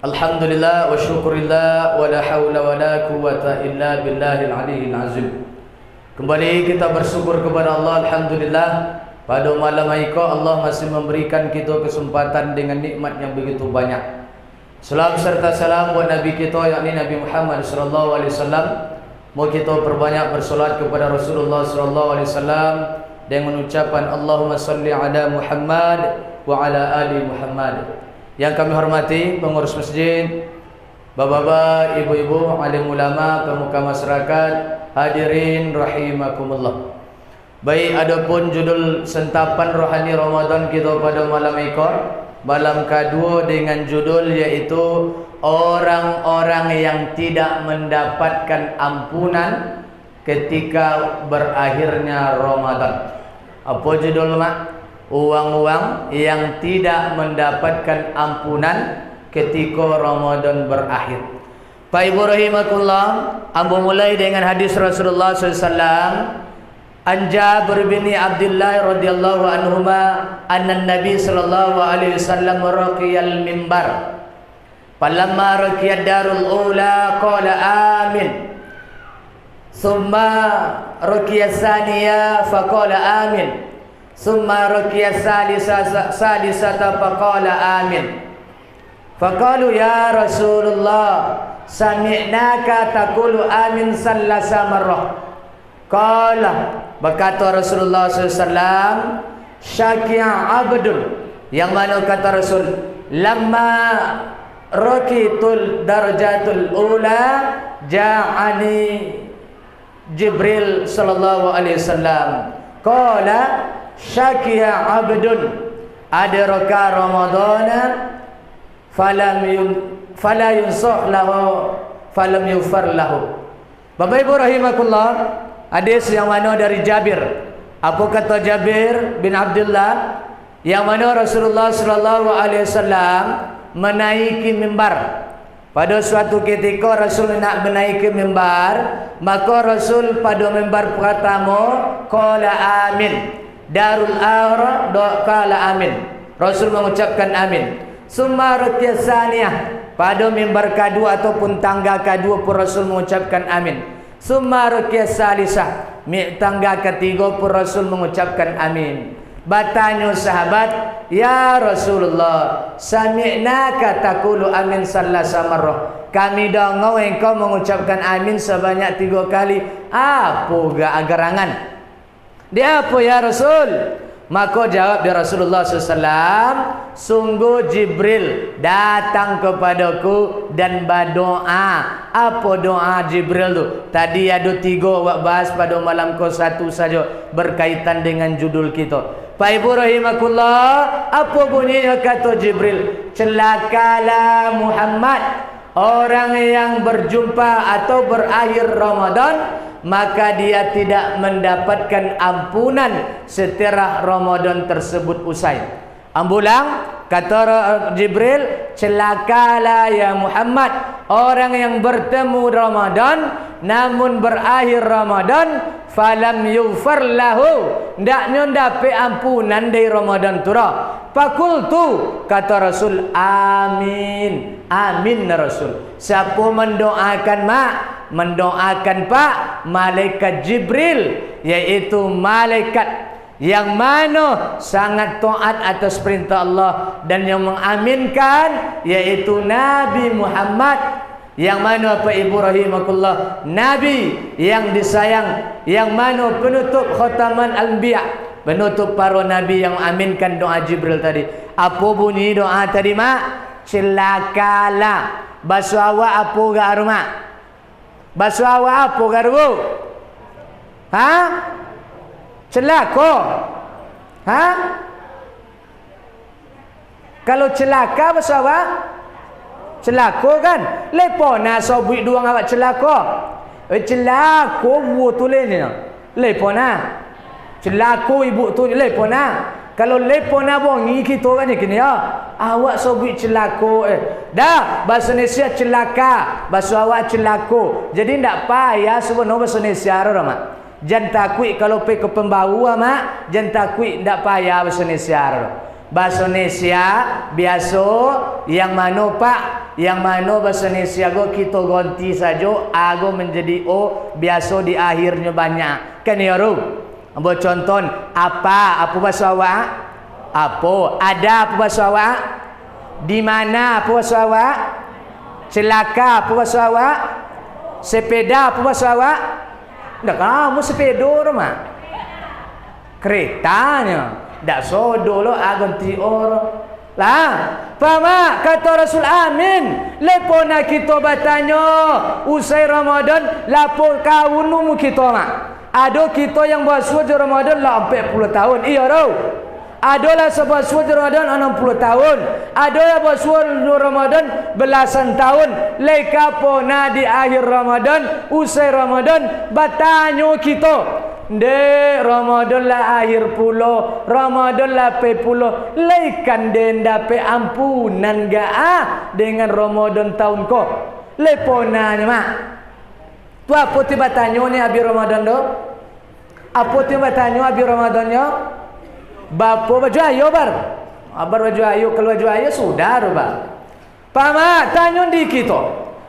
Alhamdulillah wa syukurillah wa la hawla wa la quwata illa billahil aliyyil azim. Kembali kita bersyukur kepada Allah. Alhamdulillah, pada malam ini Allah masih memberikan kita kesempatan dengan nikmat yang begitu banyak. Salam serta salam buat Nabi kita, yakni Nabi Muhammad sallallahu alaihi wasallam. Mau kita perbanyak bersolat kepada Rasulullah sallallahu alaihi wasallam dengan mengucapkan Allahumma salli ala Muhammad wa ala ali Muhammad. Yang kami hormati pengurus masjid, bapak-bapak, ibu-ibu, alim ulama, pemuka masyarakat, hadirin rahimakumullah. Baik, adapun judul sentapan rohani Ramadan kita pada malam ini, malam kedua, dengan judul yaitu orang-orang yang tidak mendapatkan ampunan ketika berakhirnya Ramadan. Apa judul mak? Uang-uang yang tidak mendapatkan ampunan ketika Ramadan berakhir. Pak Ibu rahimakumullah, ambo mulai dengan hadis Rasulullah SAW. An Jabir bin Abdullah radhiyallahu anhuma anna Nabi sallallahu alaihi wasallam raqiyal mimbar. Falamma raqiyad darul ula qala amin. Thumma raqiyas thaniya faqala amin. Summa ruqya salisata faqala amin. Faqalu ya Rasulullah sami'naka taqulu amin salasa marrah. Qala, berkata Rasulullah SAW, syaki'a abdul, yang mana kata Rasul, lamma raqitul darajatul ula ja'ani Jibril sallallahu alaihi wasallam. Qala syakiya abdun adraka ramadana fala yunsah lahu falam yufar lahu. Bapak Ibu rahimakumullah, hadis yang mana dari Jabir. Apa kata Jabir bin Abdullah? Yang mana Rasulullah sallallahu alaihi wasallam menaiki mimbar. Pada suatu ketika Rasul nak menaiki mimbar, maka Rasul pada mimbar pertama qala amin. Darul akhirah qala amin. Rasul mengucapkan amin. Summa ruqyah saniyah, pada mimbar kedua ataupun tangga kedua pun Rasul mengucapkan amin. Summa ruqyah salisah, tangga ketiga pun Rasul mengucapkan amin. Bertanya sahabat, ya Rasulullah, sami'naka taqulu amin salasa marrah. Kami dengar engkau mengucapkan amin sebanyak 3 kali. Apa gerangan? Dia apa ya Rasul? Maka jawab dia Rasulullah SAW, sungguh Jibril datang kepadaku dan berdoa. Apa doa Jibril tu? Tadi ada 3 awak bahas pada malam ke 1 saja berkaitan dengan judul kita. Pak Ibu rahimakumullah, apa bunyinya kata Jibril? Celakalah Muhammad, orang yang berjumpa atau berakhir Ramadan, maka dia tidak mendapatkan ampunan setelah Ramadan tersebut usai. Ambulang, kata Jibril, celakalah ya Muhammad, orang yang bertemu Ramadan namun berakhir Ramadan, falam yufar lahu, ndaknya dapat ampunan dari Ramadan tu. Fakultu, kata Rasul, amin. Amin Rasul. Siapa mendoakan mak? Mendoakan Pak, malaikat Jibril, yaitu malaikat yang mana sangat taat atas perintah Allah, dan yang mengaminkan yaitu Nabi Muhammad, yang mana Pak Ibu rahimakumullah, Nabi yang disayang, yang mana penutup khataman anbiya, penutup para nabi, yang mengaminkan doa Jibril tadi. Apa bunyi doa tadi mak? Celakalah. Bahasa awak apa garu mak? Bahasa awak apa garu? Ha? Celaka. Ha? Kalau celaka bahasa awak? Celaka kan? Lepona sobui duang awak celaka. Celaka bu tulisnya. Lepona. Celaka ibu tu lepona. Kalau lepona bongi kita kan ni ya. Awak sobui celaka. Dah bahasa Indonesia celaka, bahasa awak celaka. Jadi ndak payah sebenarnya bahasa Indonesia dah mak. Jangan takut kalau pergi ke pembau mak, jangan takut ndak payah bahasa Indonesia. bahasa Indonesia biasa yang mana pak, yang mana bahasa Indonesia go kita ganti saja ago menjadi o, biasa di akhirnya banyak kan ya ru. Ambo contoh apa bahasa awak, apa ada apa bahasa awak, di mana apa bahasa awak, celaka apa bahasa awak, sepeda apa bahasa awak. Ndak kamu sepeda rumah keretanya dak sodo lo aganti orang lah. Fama kata Rasul amin lepona kita batanya usai Ramadan lapor kawunumu kita mak. Ada kita yang bersuara di Ramadan lah 40 tahun. Iya tau. Adalah sebuah suara di Ramadan 60 tahun. Ada yang bersuara di Ramadan belasan tahun. Leka pona di akhir Ramadan usai Ramadan batanya kita. De Ramadan lah akhir pulo, Ramadan lah pe pulo, leikan den dape ampunan ga dengan Ramadan tahun ko. Leponanya mak. Tu apa tiba tanya ni abi Ramadan do? Apa tiba tanya abi Ramadannya? Bapa baju ayo bar. Abar baju ayo kalau baju ayo sudah roba. Pama tanya di kita.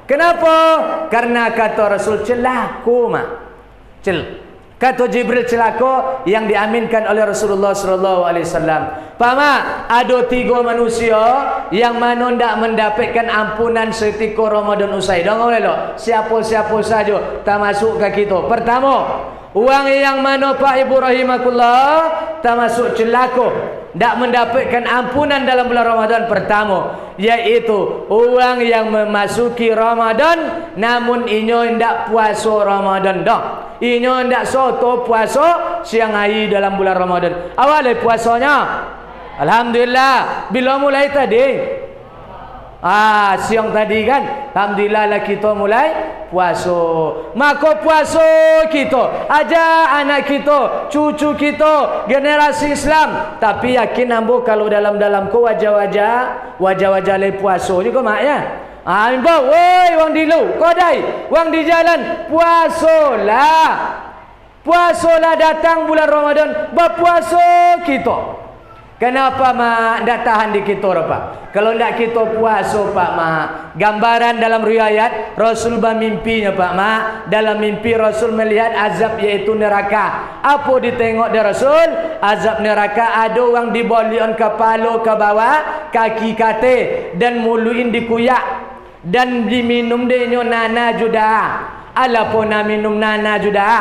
Kenapa? Karena kata Rasul celako mak. Kata Jibril celaka yang diaminkan oleh Rasulullah sallallahu alaihi wasallam. Pama ada 3 manusia yang mana ndak mendapatkan ampunan setika Ramadan usai. Dong oleh lo. Siapa-siapa saja termasuk ke kita. Pertama, orang yang mana Pak Ibu rahimakumullah termasuk celaka ndak mendapatkan ampunan dalam bulan Ramadan pertama, yaitu orang yang memasuki Ramadan namun inyo ndak puasa Ramadan dah. Inyo ndak soto puasa siang hari dalam bulan Ramadan. Awal puasanya alhamdulillah bila mulai tadi siang tadi kan alhamdulillah lah kita mulai puasa. Maka puasa kita aja anak kita, cucu kita, generasi Islam. Tapi yakin ambo kalau dalam ko wajah-wajah le puasa ni ko mak ya. Ambo woi wang di lu, kodai, wang di jalan puasolah. Puasolah datang bulan Ramadan, berpuasa kita. Kenapa mak ndak tahan di kita pak? Kalau ndak kita puasa pak mak. Gambaran dalam riwayat Rasul bermimpinya pak mak. Dalam mimpi Rasul melihat azab yaitu neraka. Apa ditengok dari Rasul? Azab neraka ada orang dibolion kepala ke bawah, kaki kate dan muluin dikuyak dan diminum denyo nana juda. Alapona minum nana juda.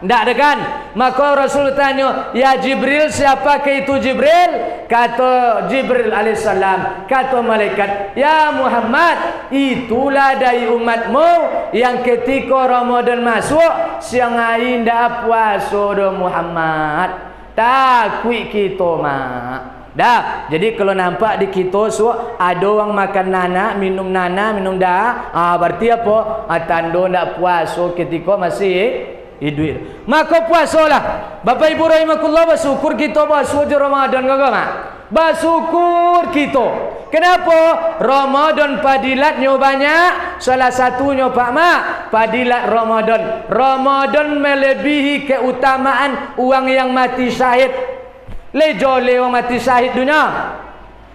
Ndak ada kan? Maka Rasul tanya, ya Jibril, siapa ke itu Jibril? Kata Jibril alaihissalam, kata malaikat, ya Muhammad, itulah dari umatmu yang ketika Ramadan masuk siang hari ndak puasa do Muhammad. Takui kita mak. Dah, jadi kalau nampak di kita ada orang makan nana, minum dah. Berarti apa? Tanda ndak puasa ketika masih hidup. Maka puasalah. Bapak Ibu rahimakumullah, bersyukur kita puasa di Ramadan kagak mak? Bersyukur kita. Kenapa? Ramadan padilatnya banyak. Salah satunya pak mak, padilat Ramadan. Ramadan melebihi keutamaan orang yang mati syahid. Lejole orang mati syahid dunia.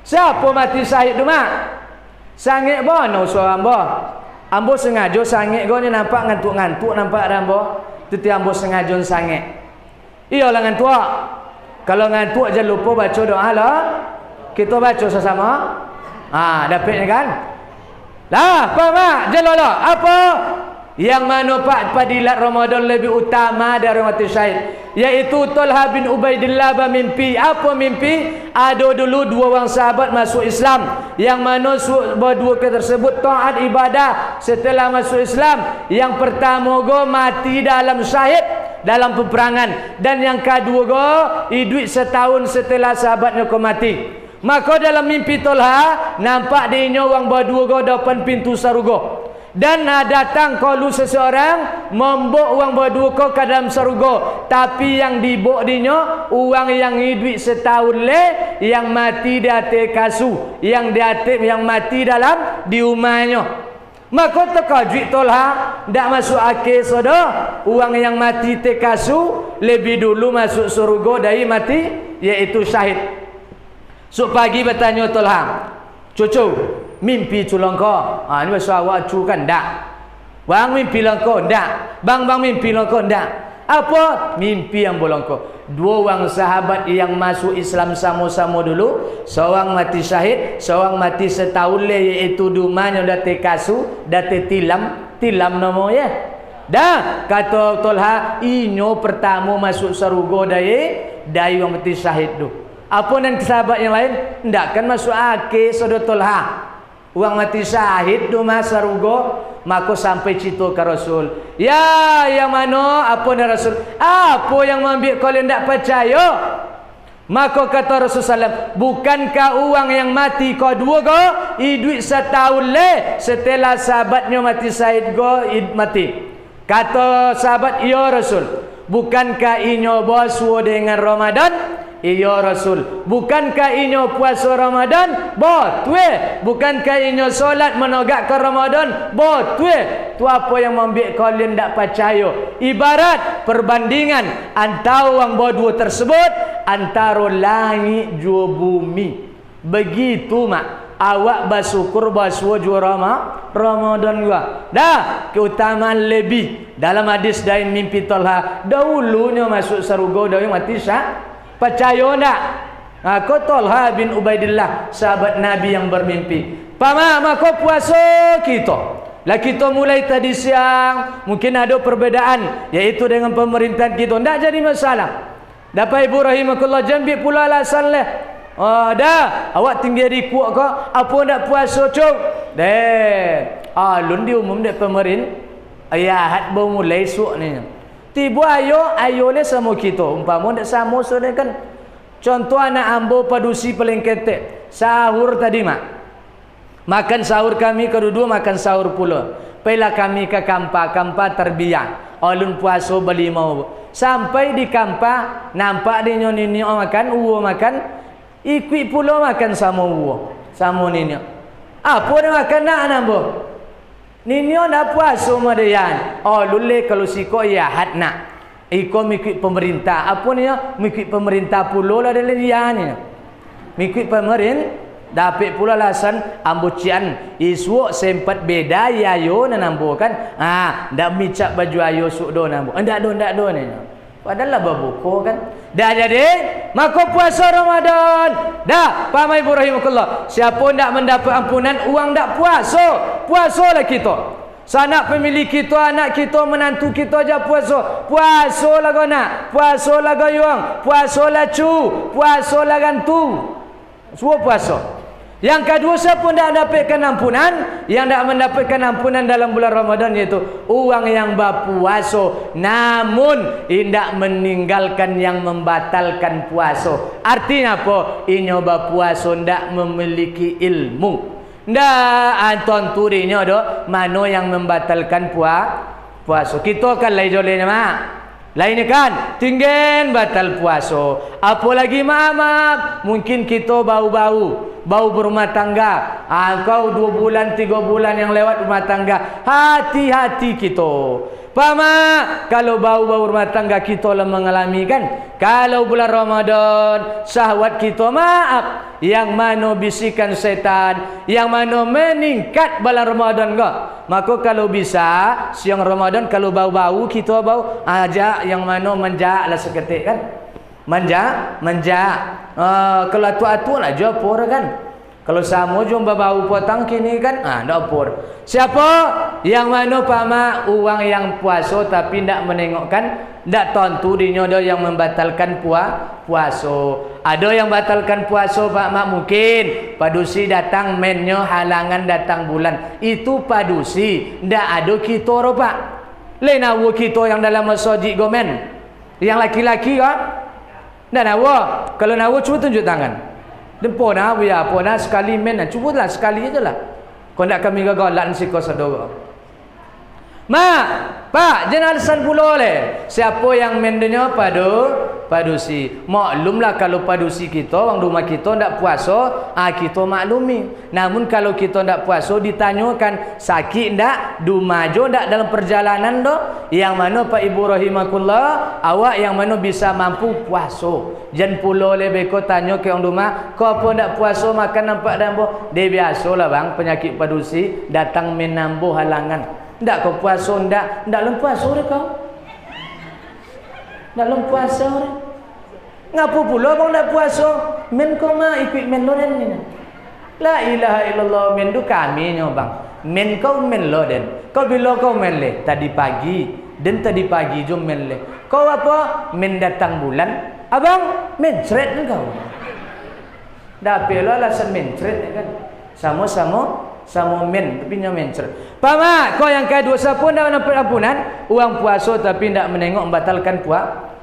Siapa mati syahid tu mak? Sangit bono suara ambo. Ambo sengaja sangit go ni nampak ngantuk-ngantuk nampak ambo. Itu ambo sengaja sangit. Iyalah ngantuk. Kalau ngantuk jangan lupa baca doa lah. Kita baca sama-sama. Dapatnya kan? Lah, apa mak? Jelalah. Apa? Yang mana pak padilat Ramadan lebih utama dari mati syahid, yaitu Talha bin Ubaidillah bermimpi. Apa mimpi? Ada dulu 2 orang sahabat masuk Islam, yang mana berdua tersebut taat ibadah setelah masuk Islam. Yang pertama go mati dalam syahid dalam peperangan, dan yang kedua go hidup setahun setelah sahabatnya ko mati. Maka dalam mimpi Talha nampak dia orang berdua go depan pintu surga. Dan datang kalau seseorang membawa orang berdua ke dalam surga, tapi yang dibawa dinya orang yang hidup setahun le, yang mati di atas kasu, yang mati dalam di rumahnya. Maka terkejut Talha, tak masuk akhir saudara, orang yang mati di kasu lebih dulu masuk surga dari mati, yaitu syahid. Sok pagi bertanya Tolha, cucu, mimpi culong kau. Ini bahasa awak cu kan? Tak. Bang mimpi longko? Tak. Bang mimpi longko? Tak. Apa? Mimpi yang bolongko. Dua orang sahabat yang masuk Islam sama-sama dulu, seorang mati syahid, seorang mati setahun le, iaitu dumanya date kasu, date tilam namanya. Dah kata Tolha, inyo pertama masuk surga dari orang mati syahid tu. Apa dan sahabat yang lain? Ndak kan masuk akhir saudara Tolha. Orang mati syahid tu masuk surga, maka sampai cerita ke Rasul. Ya, yang mana? Apa dan Rasul? Apa yang membuat kalian tak percaya? Maka kata Rasulullah, bukankah uang yang mati kau dua go, hidup setahun le setelah sahabatnya mati syahid go mati. Kata sahabat, ya Rasul, bukankah inyo bersuara dengan Ramadan? Ya Rasul, bukankah inyo puasa Ramadan? Betul. Bukankah inyo solat menegak ke Ramadan? Betul. Tu apa yang membuat kalian tak percaya? Ibarat perbandingan antara orang berdua tersebut, antara langit jua bumi. Begitu mak. Awak bersyukur bersuara jua Ramadan gua. Dah keutamaan lebih. Dalam hadis dain mimpi Tolha, dahulunya masuk surga, dahulu mati syah. Percaya tak? Aku Tolha bin Ubaidillah, sahabat Nabi yang bermimpi. Maka puasa kita. Lah kita mulai tadi siang, mungkin ada perbezaan, yaitu dengan pemerintahan kita. Tak jadi masalah. Dapat ibu rahimakumullah, jambi pula alasan lah. Oh dah, awak tinggal di kuat kau, apa nak puasa cuk? Alun di umum dek pemerintah. Ayat baru mulai esok ni. Tiba ayo le sama kita. Umpama ndak sama sudah kan. Contoh anak ambo padusi paling ketek. Sahur tadi mak. Makan sahur kami kedua makan sahur pula. Pela kami ke kampa terbiak. Alun puasa beli mau. Sampai di kampa nampak dia nini makan, uwo makan, ikut pula makan sama uwo. Sama nini. Apa dia makan nak ambo? Nini nak puasa madayan. Lule kalau siko ya had nak. Iko mengikut pemerintah. Apa ni? Mengikut pemerintah pula lah dalam dia ni. Mengikut pemerintah. Dapat pula alasan ambucian iswok sempat beda yayo nan ambo kan. Dak micak baju ayo suk do nambo. Ndak do ni. Padahal babuko kan. Dah jadi maka puasa Ramadan. Dah paham ibu rahimakumullah. Siapa ndak mendapat ampunan uang ndak puasa. Puasalah kita. Sanak pemilik kita, anak kita, menantu kita aja puasa. Puasa lah kau nak. Puasa lah kau yuang. Puasa lah cu. Puasa lah gantu. Semua puasa. Yang kedua, siapa tidak mendapatkan ampunan? Yang tidak mendapatkan ampunan dalam bulan Ramadan iaitu orang yang berpuasa namun tidak meninggalkan yang membatalkan puasa. Artinya apa? Inyo berpuasa tidak memiliki ilmu. Tidak anton turinya ada mana yang membatalkan puasa. Kita kan lain jolenya mak. Lain kan tinggal batal puasa. Apalagi maaf mungkin kita bau berumah tangga. Kau 2 bulan 3 bulan yang lewat rumah tangga. Hati-hati kita. Pama kalau bau rumah tangga kita lah mengalami kan. Kalau bulan Ramadan syahwat kita maaf. Yang mana bisikan setan, yang mana meningkat bulan Ramadan kau. Maka kalau bisa siang Ramadan kalau bau kita bau ajak yang mana menjak lah seketik kan. Menjak. Kalau atu-atu lah jopor kan. Kalau sama jumpa bau potang kini kan, dapur. Siapa yang mana pama uang yang puasa tapi tidak menengokkan, tidak tentu dinyo ada yang membatalkan puasa. Ada yang batalkan puasa Pak Mak mungkin padusi datang menyo halangan datang bulan. Itu padusi, tidak ada kita ro Pak. Lain awu kita yang dalam masjid gomen. Yang laki-laki kan? Ndak nawa. Kalau nawa cuba tunjuk tangan. Dempo na ya pona sekali men cubalah sekali ajalah. Kau nak kami gagal lan siko saudara. Pak, jangan alasan pula oleh. Siapa yang mendenya padusi. Maklumlah kalau padusi kita, orang rumah kita ndak puasa, kita maklumi. Namun kalau kita ndak puasa ditanyakan sakit ndak, dumajo ndak dalam perjalanan do, yang mana Pak Ibu rahimakumullah, awak yang mana bisa mampu puasa. Jangan pula oleh beko tanya ke orang rumah, kau apa ndak puasa makan nampak nambah. Dia biasalah bang, penyakit padusi datang menambah halangan. Ndak kau puasa ndak lem puasa ore kau. Ndak lem puasa ore. Ngapo pula bang ndak puasa? Men kau mah ikut men loren ni. La ilaha illallah, men du kami nyo bang. Men kau men loren. Kau bila kau men le? Tadi pagi. Dan tadi pagi jom men le. Kau apa? Men datang bulan. Abang men cret kau. Dah pelo alasan men cret kan. Sama men tapi nya men cret. Pama, kau yang kedua siapa ndak dapat ampunan? Uang puasa tapi ndak menengok membatalkan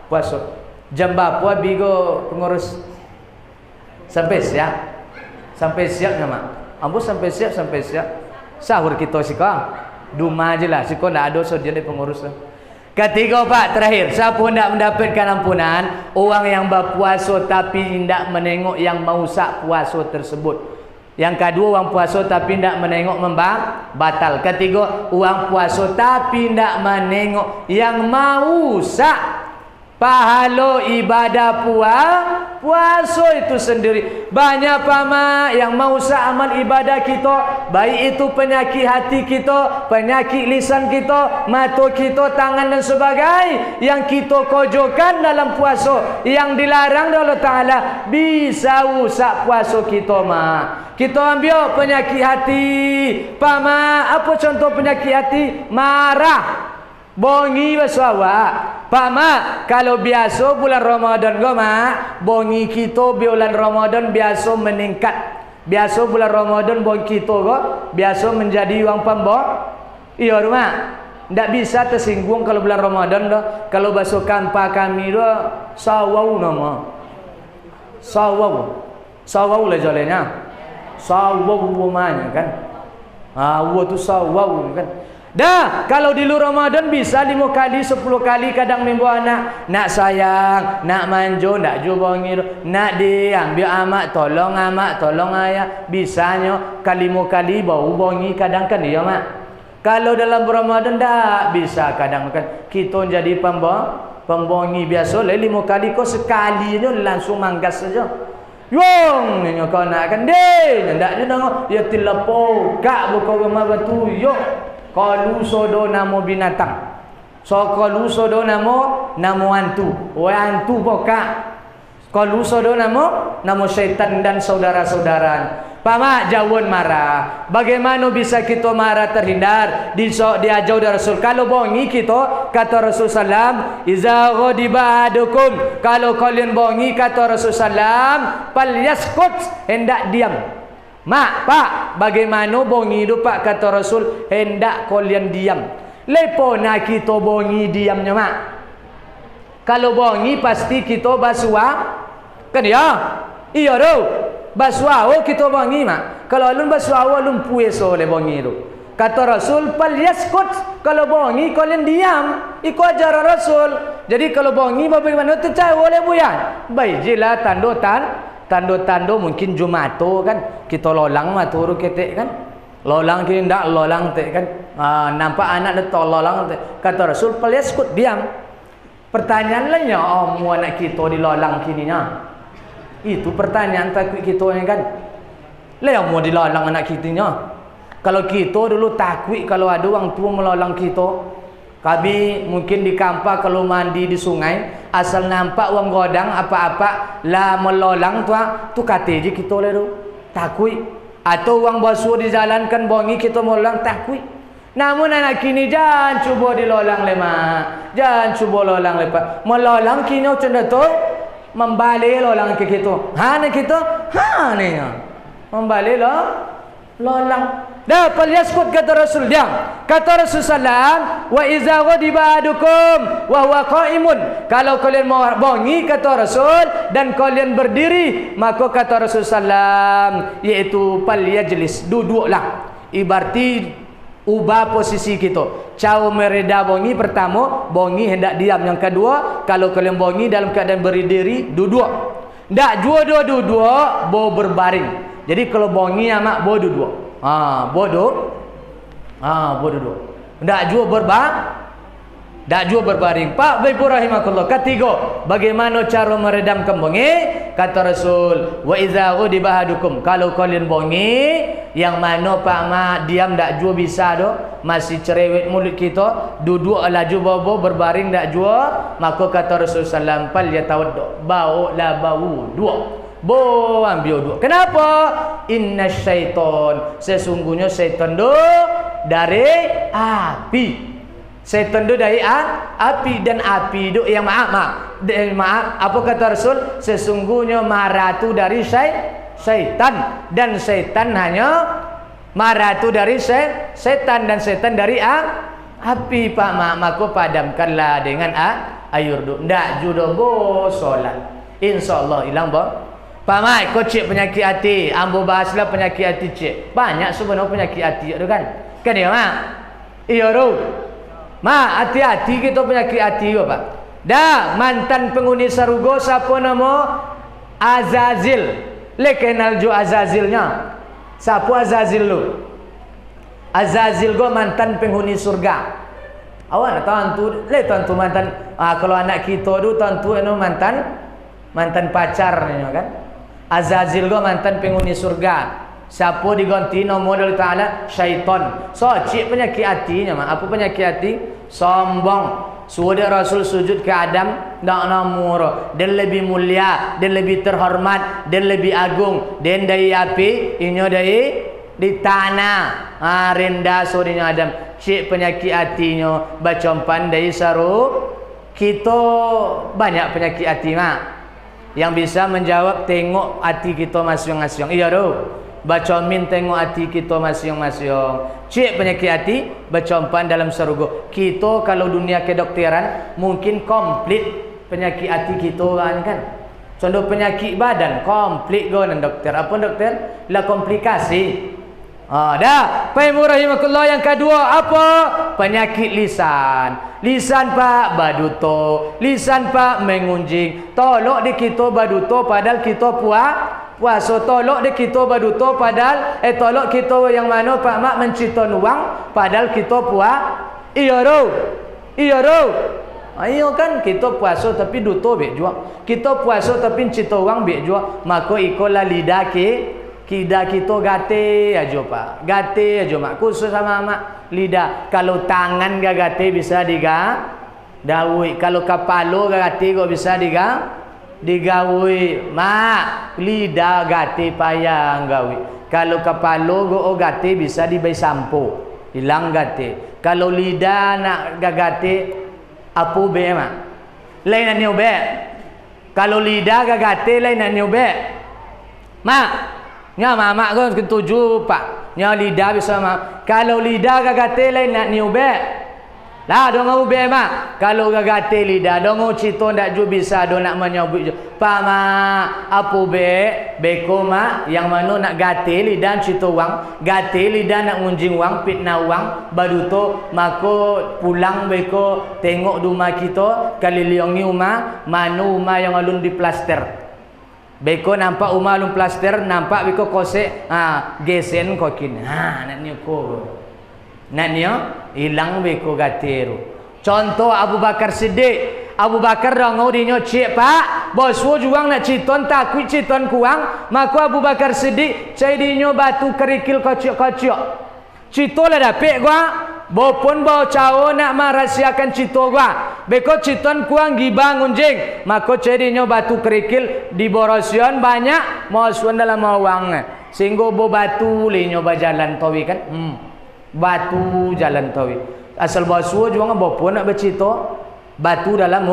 puasa. Jam berapa bigo pengurus? Sampai siap nama. Ambo sampai siap. Sahur kita sika. Duma ajalah sika ndak ada so jadi pengurus. Ketiga Pak, terakhir, siapa ndak mendapatkan ampunan? Orang yang berpuasa tapi ndak menengok yang mausak puasa tersebut. Yang kedua, orang puasa tapi tidak menengok batal. Ketiga, orang puasa tapi tidak menengok yang mau sak pahala ibadah puasa itu sendiri. Banyak pama yang mau sak amal ibadah kita, baik itu penyakit hati kita, penyakit lisan kita, mata kita, tangan dan sebagainya yang kita kojokan dalam puasa, yang dilarang oleh Allah Ta'ala, bisa usak puasa kita mah. Kita ambil penyakit hati. Pama, apa contoh penyakit hati? Marah, bongi bersuara. Pama, kalau biasa bulan Ramadan goma, bongi kita bulan Ramadan biasa meningkat. Biasa bulan Ramadan bongi kita go, biasa menjadi uang pembok. Iya rumah. Ndak bisa tersinggung kalau bulan Ramadan dah. Kalau basuh kampa kami dah sawau nama. Sawau lah jalannya. Sawau rumahnya kan. Wa tu sawau kan. Dah, kalau di luar Ramadan bisa 5 kali, 10 kali kadang membawa anak. Nak sayang, nak manjo, nak jubongi, nak diambil amak, tolong ayah. Bisanya kali 5 kali bau bongi kadang kan dia mak. Kalau dalam Ramadan dah bisa kadang kan kita jadi pembongi biasa 5 kali kau sekali je langsung manggas saja. Yong ni kau nak kan deh, ndaknya dong ya tilapo kak buka rumah batu yo. Kalau sodo namo binatang. So kalau sodo namo hantu. Hantu boka. Kalau sodo namo syaitan dan saudara-saudara. Pama jawon marah. Bagaimana bisa kita marah terhindar? Diajau dari Rasul. Kalau bongi kita, kata Rasul sallam, iza ghadiba ahadukum. Kalau kalian bongi, kata Rasul sallam, falyaskut, hendak diam. Mak, pak, bagaimana bongi itu pak, kata Rasul, hendak kalian diam. Lepo nak kita bongi diamnya mak. Kalau bongi pasti kita basuah, kan ya? Iya do. Basuah kita bongi mak. Kalau alun basuah alun pueso le bongi itu. Kata Rasul, pal yaskut. Kalau bongi kalian diam. Ikut ajaran Rasul. Jadi kalau bongi bagaimana tercaya oleh buyan. Baik jelah tando mungkin Jumato kan kita lolang mah turu ketek kan lolang kini ndak lolang tek kan nampak anak detol lolang tek kata Rasul paliaskut diam. Pertanyaan lainnya mu anak kita di lolang kininya itu pertanyaan takut kita ni kan lah mu di lolang anak kitinya. Kalau kita dulu takut kalau ada orang tua melolang kita. Kami mungkin di kampa kalau mandi di sungai asal nampak wang godang apa-apa lah melolang tu kata je kita lalu takui. Atau wang basuh di jalan kan bongi kita melolang takui. Namun anak kini jangan cuba dilolang lemak. Jangan cuba lolang lepak. Melolang kini macam tu membalik lolang ke kita. Nak kita? Ni membalik lolang. Dah falyaskut kata Rasul diam. Kata Rasul sallam, wa iza ghadiba ahadukum wa huwa qaimun. Kalau kalian mau bongi kata Rasul dan kalian berdiri, maka kata Rasul sallam iaitu falyajlis, duduklah. Ibarti ubah posisi kita. Cara mereda bongi pertama, bongi hendak diam. Yang kedua, kalau kalian bongi dalam keadaan berdiri, duduk. Ndak dua-dua, bo berbaring. Jadi kalau bongi amak bo duduk. Bo duduk. Ndak jua berbaring. Pak Ibu rahimakumullah. Ketiga, bagaimana cara meredamkan bongi? Kata Rasul, wa idza ghadiba ahadukum, kalau kalian bongi yang mana Pak Mak diam ndak jua bisa do, masih cerewet mulut kita, duduk laju bobo berbaring ndak jua, maka kata Rasul sallam fal yatawaddo, bau la bau dua. Bo ambil dua. Kenapa? Inna syaiton, sesungguhnya syaitan do dari api. Syaitan itu dari api, dan api itu yang maaf. Apa kata Rasul? Sesungguhnya marah itu dari syaitan, dan syaitan hanya marah itu dari syaitan, dan syaitan dari api. Pak Mak, maka padamkanlah dengan air dulu. Ndak judo bo solat. InsyaAllah hilang bo. Pak Mak, kau cek penyakit hati. Ambo bahaslah penyakit hati cek. Banyak sebenarnya penyakit hati itu kan. Kan ya Mak? Iya tu. Hati-hati kita penyakit hati ke Pak. Dah mantan penghuni sarugo siapa nama? Azazil. Le kenal jo Azazilnya. Siapa Azazil lu? Azazil go mantan penghuni surga. Awak nak tahu tu mantan. Kalau anak kita tu tentu mantan pacar ni kan. Azazil go mantan penghuni surga. Siapa diganti nama Allah Ta'ala? Syaitan. So, cik penyakit hatinya. Apa penyakit hati? Sombong. Sudah Rasul sujud ke Adam, tak namur. Dia lebih mulia, dia lebih terhormat, dia lebih agung. Dia dari api, ini dari di tanah. Rendah surinya Adam. Cik penyakit hatinya. Bacompan dari saru. Kita banyak penyakit hati mak. Yang bisa menjawab tengok hati kita masing-masing. Iya tu. Baca min tengok hati kita masing-masing. Cik penyakit hati bercompan dalam surga. Kita kalau dunia kedokteran mungkin komplit penyakit hati kita kan. Contoh penyakit badan komplit dengan dokter. Apa dokter? Lah komplikasi. Dah. Pak Ibu rahimakumullah, yang kedua apa? Penyakit lisan. Lisan Pak baduto. Lisan Pak mengunjing. Tolok di kita baduto padahal kita puasa. Tolok di kita baduto padahal tolok kita yang mana Pak Mak mencita uang padahal kita iya ro. Ayo kan kita puasa tapi duto bek jua. Kita puasa tapi mencita uang bek jua. Maka ikolah lidah kita gate aja Pak. Gate aja Mak. Khusus sama Mak lidah. Kalau tangan gak gate bisa dawi. Kalau kepala gak gate kok bisa digawi. Mak lidah gate payah gawi. Kalau kepala go gate bisa dibai sampo hilang gate. Kalau lidah nak gagate apa be Mak? Lain nak be. Kalau lidah gagate lain nak be. Mak, nya mama ko ketujuh Pak. Nya lidah bisa Mak. Kalau lidah gagate lain nak be. Lah dong ube Mak. Kalau gagate lidah dong cito ndak ju bisa do nak menyobut. Pak Mak, apa beko Mak yang mana nak gate lidah cito wang, gate lidah nak ngunjing wang, fitnah wang, baduto mako pulang beko tengok rumah kita kali liongi rumah, manu rumah yang alun di plaster. Beko nampak rumah alun plaster, nampak beko kosek, gesen kokin. Nak nyuko. Naknya hilang beko gateru. Contoh Abu Bakar Siddiq. Abu Bakar dongau dinyo cik Pak. Boswo juang nak citon takut citon kuang. Maka Abu Bakar Siddiq cai dinyo batu kerikil kocok-kocok. Cito lah dapik gua. Bopun bau cao nak merahsiakan cito gua. Beko citon kuang gibang unjing. Maka cai dinyo batu kerikil di borosion banyak. Mausuan dalam mawang. Sehingga bo batu linyo bajalan tawi kan. Batu jalan tawi. Asal boswo juang bopun nak bercito. Batu dalam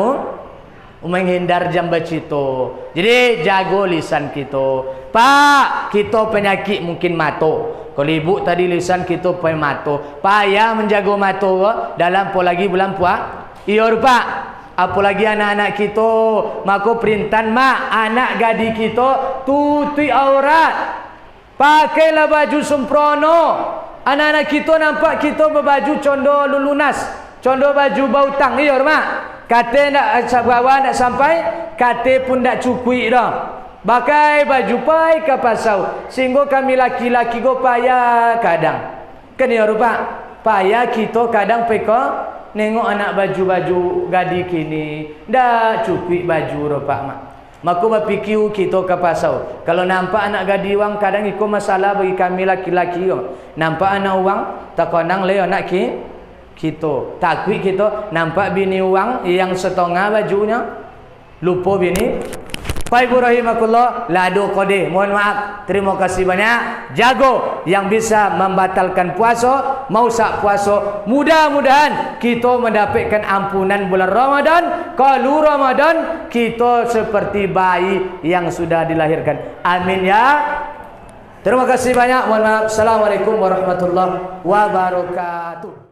menghindar jam bercito. Jadi jago lisan kita. Pak, kita penyakit mungkin mato. Kalau ibu tadi lisan kita mato. Payah menjaga mato dalam lagi bulan puasa. Iya Pak. Apalagi anak-anak kita, maka perintah mak anak gadi kita tutup aurat. Pakailah baju sempurna. Anak-anak kita nampak kita berbaju condor lulunas, condor baju bautang. Iya mak. Kata nak bawa nak sampai, kata pun tak cukup dah. Pakai baju pai ke pasau. Sehingga kami laki-laki go payah kadang. Kan ya rupa. Payah kita kadang peka nengok anak baju-baju gadi kini. Dah cukup baju rupa mak. Maka berfikir kita ke pasau. Kalau nampak anak gadi wang kadang ikut masalah bagi kami laki-laki. Nampak anak wang tak konang le anak kita. Takut kita nampak bini wang yang setengah bajunya lupa bini. Pak Ibu rahimakumullah, ladu qadih. Mohon maaf. Terima kasih banyak. Jago yang bisa membatalkan puasa, mau sak puasa. Mudah-mudahan kita mendapatkan ampunan bulan Ramadan. Kalau Ramadan kita seperti bayi yang sudah dilahirkan. Amin ya. Terima kasih banyak. Mohon maaf. Assalamualaikum warahmatullahi wabarakatuh.